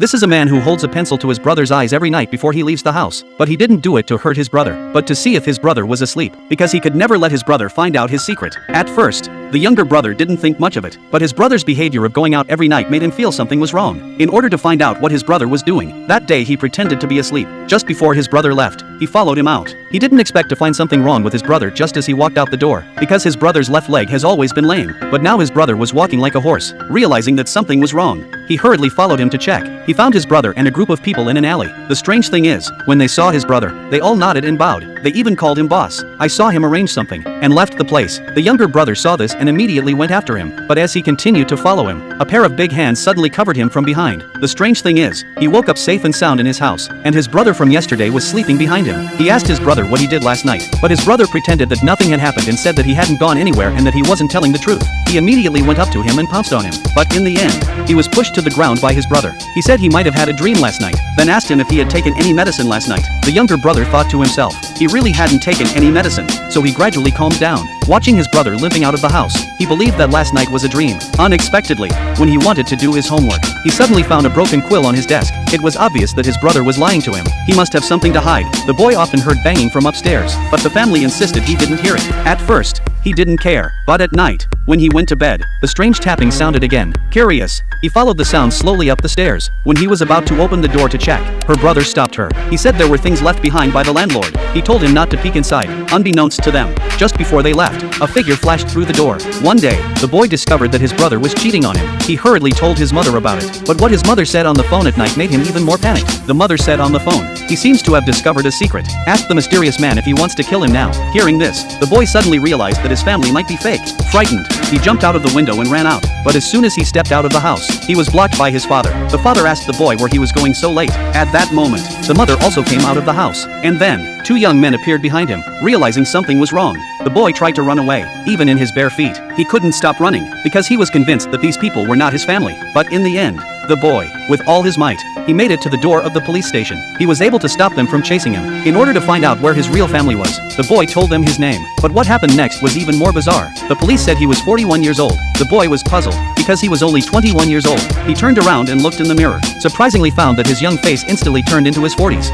This is a man who holds a pencil to his brother's eyes every night before he leaves the house, but he didn't do it to hurt his brother, but to see if his brother was asleep, because he could never let his brother find out his secret. At first, the younger brother didn't think much of it, but his brother's behavior of going out every night made him feel something was wrong. In order to find out what his brother was doing, that day he pretended to be asleep. Just before his brother left, he followed him out. He didn't expect to find something wrong with his brother just as he walked out the door, because his brother's left leg has always been lame, but now his brother was walking like a horse. Realizing that something was wrong, he hurriedly followed him to check. He found his brother and a group of people in an alley. The strange thing is, when they saw his brother, they all nodded and bowed. They even called him boss. I saw him arrange something, and left the place. The younger brother saw this and immediately went after him, but as he continued to follow him, a pair of big hands suddenly covered him from behind. The strange thing is, he woke up safe and sound in his house, and his brother from yesterday was sleeping behind him. He asked his brother what he did last night, but his brother pretended that nothing had happened and said that he hadn't gone anywhere and that he wasn't telling the truth. He immediately went up to him and pounced on him, but in the end, he was pushed to the ground by his brother. He said he might have had a dream last night, then asked him if he had taken any medicine last night. The younger brother thought to himself, he really hadn't taken any medicine, so he gradually calmed down. Watching his brother limping out of the house, he believed that last night was a dream. Unexpectedly, when he wanted to do his homework, he suddenly found a broken quill on his desk. It was obvious that his brother was lying to him. He must have something to hide. The boy often heard banging from upstairs, but the family insisted he didn't hear it. At first, he didn't care, but at night, when he went to bed, the strange tapping sounded again. Curious, he followed the sound slowly up the stairs. When he was about to open the door to check, her brother stopped her. He said there were things left behind by the landlord. He told him not to peek inside. Unbeknownst to them, just before they left, a figure flashed through the door. One day, the boy discovered that his brother was cheating on him. He hurriedly told his mother about it, but what his mother said on the phone at night made him even more panicked. The mother said on the phone, "He seems to have discovered a secret. Ask the mysterious man if he wants to kill him now." Hearing this, the boy suddenly realized that his family might be fake. Frightened, he jumped out of the window and ran out, but as soon as he stepped out of the house, he was blocked by his father. The father asked the boy where he was going so late. At that moment, the mother also came out of the house, and then, two young men appeared behind him. Realizing something was wrong, the boy tried to run away. Even in his bare feet, he couldn't stop running, because he was convinced that these people were not his family. But in the end, the boy, with all his might, he made it to the door of the police station. He was able to stop them from chasing him. In order to find out where his real family was, the boy told them his name. But what happened next was even more bizarre. The police said he was 41 years old. The boy was puzzled, because he was only 21 years old. He turned around and looked in the mirror, surprisingly found that his young face instantly turned into his 40s.